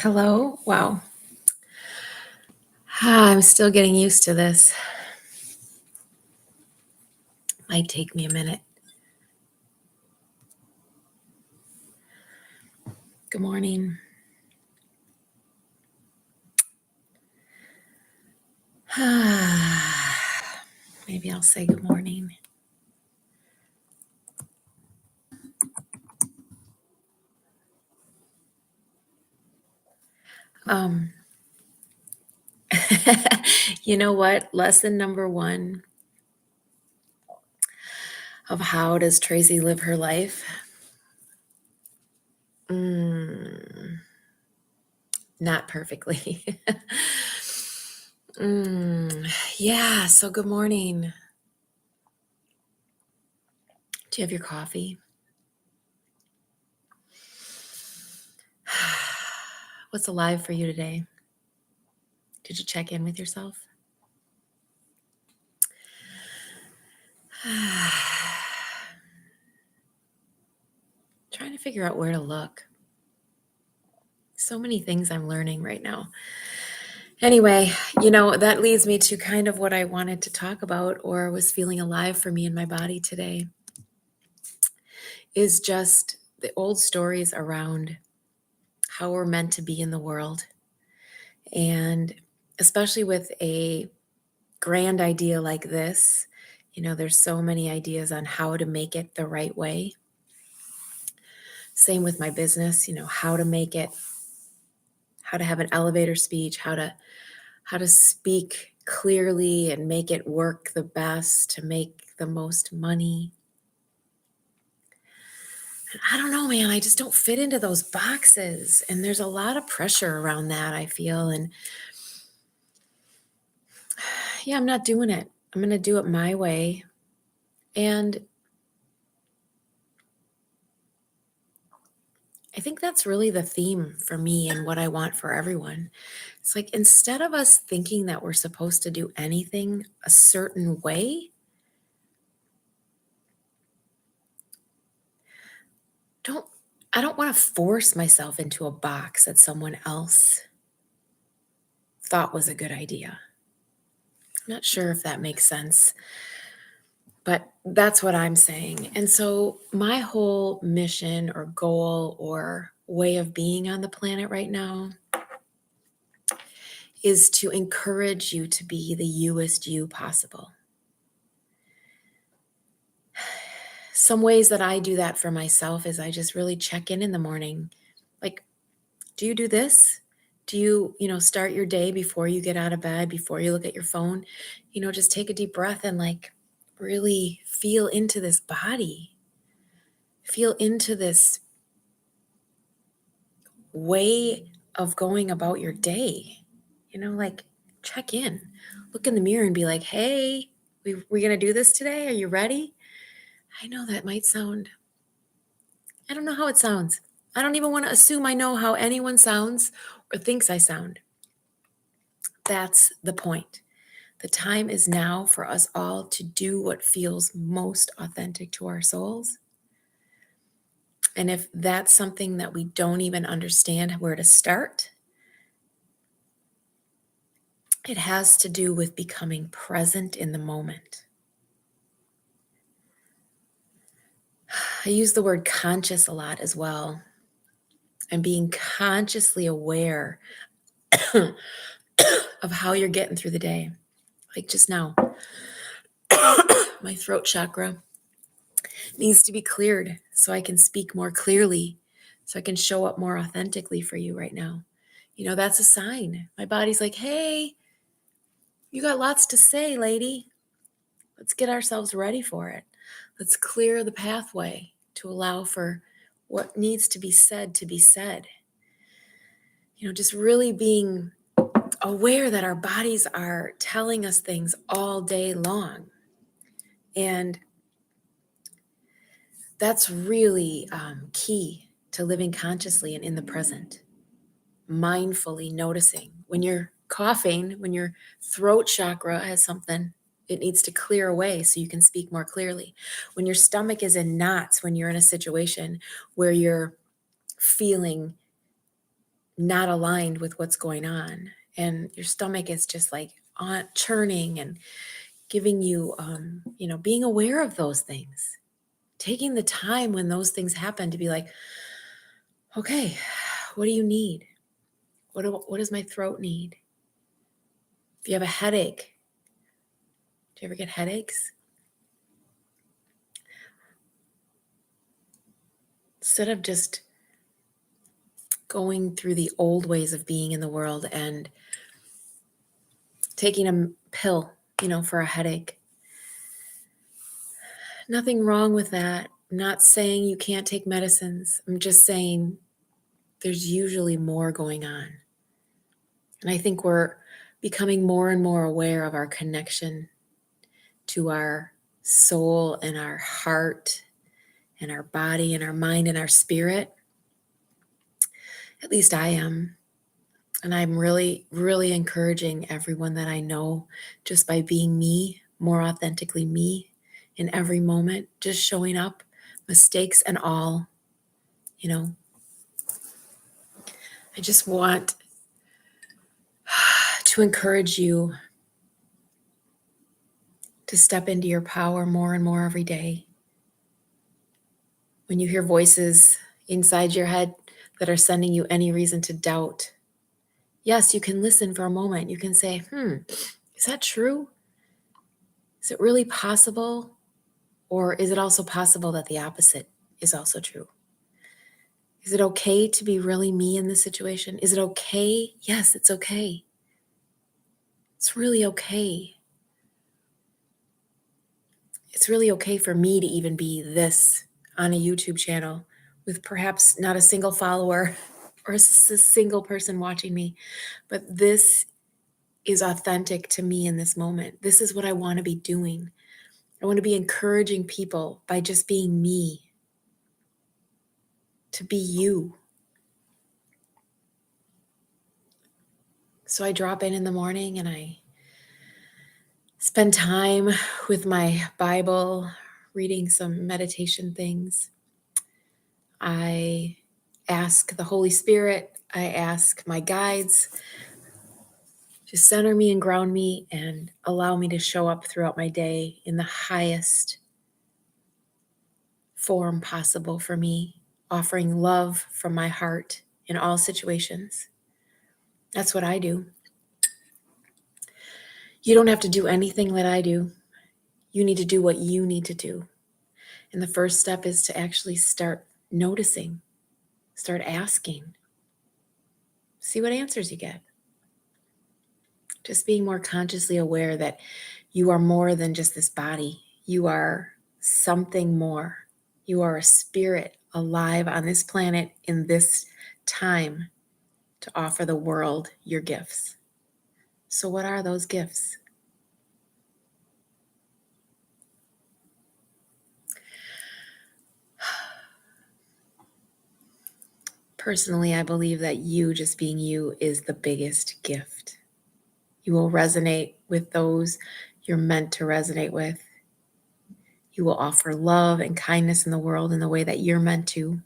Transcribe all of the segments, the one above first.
Hello. Wow. I'm still getting used to this. Might take me a minute. Good morning. Maybe I'll say good morning. Um, you know what? Lesson number one of how does Tracy live her life? Not perfectly. Yeah. So good morning. Do you have your coffee? What's alive for you today? Did you check in with yourself? Trying to figure out where to look. So many things I'm learning right now. Anyway, that leads me to kind of what I wanted to talk about or was feeling alive for me in my body today is just the old stories around how we're meant to be in the world. And especially with a grand idea like this, there's so many ideas on how to make it the right way. Same with my business, how to make it, how to have an elevator speech, how to speak clearly and make it work the best to make the most money. And I don't know, man, I just don't fit into those boxes. And there's a lot of pressure around that, I feel. And yeah, I'm not doing it. I'm going to do it my way. And I think that's really the theme for me and what I want for everyone. It's like instead of us thinking that we're supposed to do anything a certain way, I don't want to force myself into a box that someone else thought was a good idea. I'm not sure if that makes sense, but that's what I'm saying. And so my whole mission or goal or way of being on the planet right now is to encourage you to be the youest you possible. Some ways that I do that for myself is I just really check in the morning. Like, do you do this? Do you, start your day before you get out of bed, before you look at your phone? Just take a deep breath and really feel into this body. Feel into this way of going about your day. Check in. Look in the mirror and be like, hey, we're going to do this today? Are you ready? I know that might sound, I don't know how it sounds. I don't even want to assume I know how anyone sounds or thinks I sound. That's the point. The time is now for us all to do what feels most authentic to our souls. And if that's something that we don't even understand where to start, it has to do with becoming present in the moment. I use the word conscious a lot as well, and being consciously aware of how you're getting through the day. Like just now, my throat chakra needs to be cleared so I can speak more clearly, so I can show up more authentically for you right now. That's a sign. My body's like, hey, you got lots to say, lady. Let's get ourselves ready for it. Let's clear the pathway to allow for what needs to be said to be said. Just really being aware that our bodies are telling us things all day long. And that's really key to living consciously and in the present. Mindfully noticing when you're coughing, when your throat chakra has something it needs to clear away so you can speak more clearly. When your stomach is in knots, when you're in a situation where you're feeling not aligned with what's going on. And your stomach is just like on churning and giving you, being aware of those things, taking the time when those things happen to be like, okay, what do you need? What does my throat need? If you have a headache, do you ever get headaches? Instead of just going through the old ways of being in the world and taking a pill, for a headache. Nothing wrong with that. I'm not saying you can't take medicines. I'm just saying there's usually more going on. And I think we're becoming more and more aware of our connection to our soul and our heart and our body and our mind and our spirit. At least I am. And I'm really, really encouraging everyone that I know, just by being me, more authentically me in every moment, just showing up, mistakes and all. I just want to encourage you to step into your power more and more every day. When you hear voices inside your head that are sending you any reason to doubt, yes, you can listen for a moment. You can say, is that true? Is it really possible? Or is it also possible that the opposite is also true? Is it okay to be really me in this situation? Is it okay? Yes, it's okay. It's really okay. It's really okay for me to even be this on a YouTube channel with perhaps not a single follower or a single person watching me, but this is authentic to me in this moment. This is what I want to be doing. I want to be encouraging people by just being me, to be you. So I drop in the morning and I spend time with my Bible, reading some meditation things. I ask the Holy Spirit, I ask my guides to center me and ground me and allow me to show up throughout my day in the highest form possible for me, offering love from my heart in all situations. That's what I do. You don't have to do anything that I do. You need to do what you need to do. And the first step is to actually start noticing, start asking, see what answers you get. Just being more consciously aware that you are more than just this body. You are something more. You are a spirit alive on this planet in this time to offer the world your gifts. So what are those gifts? Personally, I believe that you just being you is the biggest gift. You will resonate with those you're meant to resonate with. You will offer love and kindness in the world in the way that you're meant to.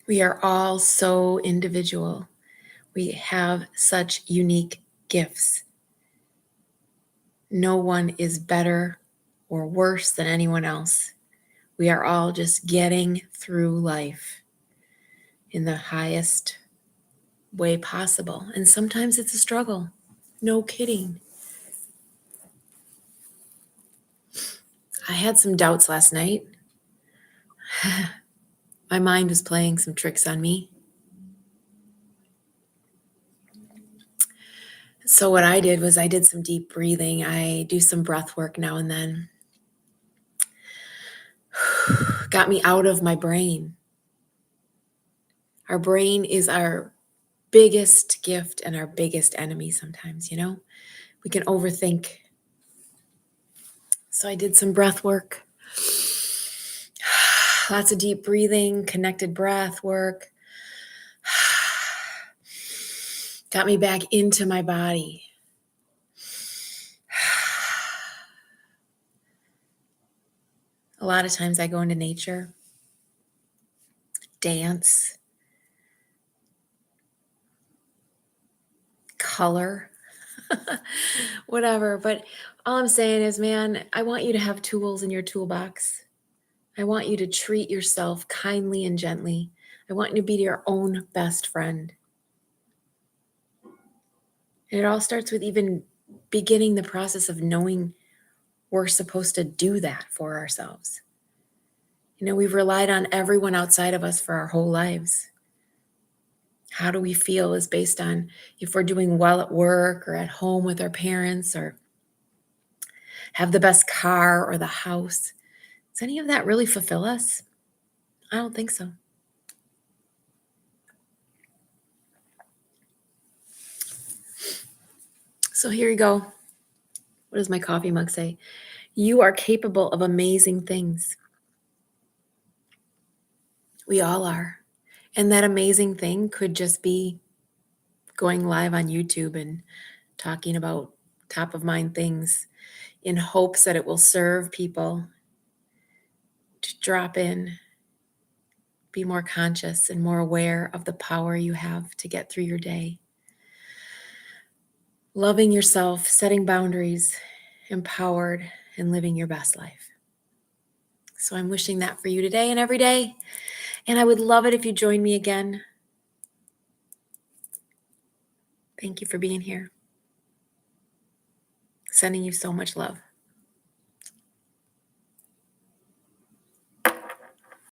We are all so individual. We have such unique gifts. No one is better or worse than anyone else. We are all just getting through life in the highest way possible. And sometimes it's a struggle. No kidding. I had some doubts last night. My mind was playing some tricks on me. So what I did was I did some deep breathing. I do some breath work now and then. Got me out of my brain. Our brain is our biggest gift and our biggest enemy sometimes, We can overthink. So I did some breath work. Lots of deep breathing, connected breath work. Got me back into my body. A lot of times I go into nature dance, color, whatever. But all I'm saying is, man, I want you to have tools in your toolbox. I want you to treat yourself kindly and gently. I want you to be your own best friend. And it all starts with even beginning the process of knowing we're supposed to do that for ourselves. You know, we've relied on everyone outside of us for our whole lives. How do we feel is based on if we're doing well at work or at home with our parents or have the best car or the house. Does any of that really fulfill us? I don't think so. So here you go. What does my coffee mug say? You are capable of amazing things. We all are. And that amazing thing could just be going live on YouTube and talking about top of mind things in hopes that it will serve people to drop in, be more conscious and more aware of the power you have to get through your day. Loving yourself, setting boundaries, empowered, and living your best life. So I'm wishing that for you today and every day. And I would love it if you join me again. Thank you for being here. Sending you so much love.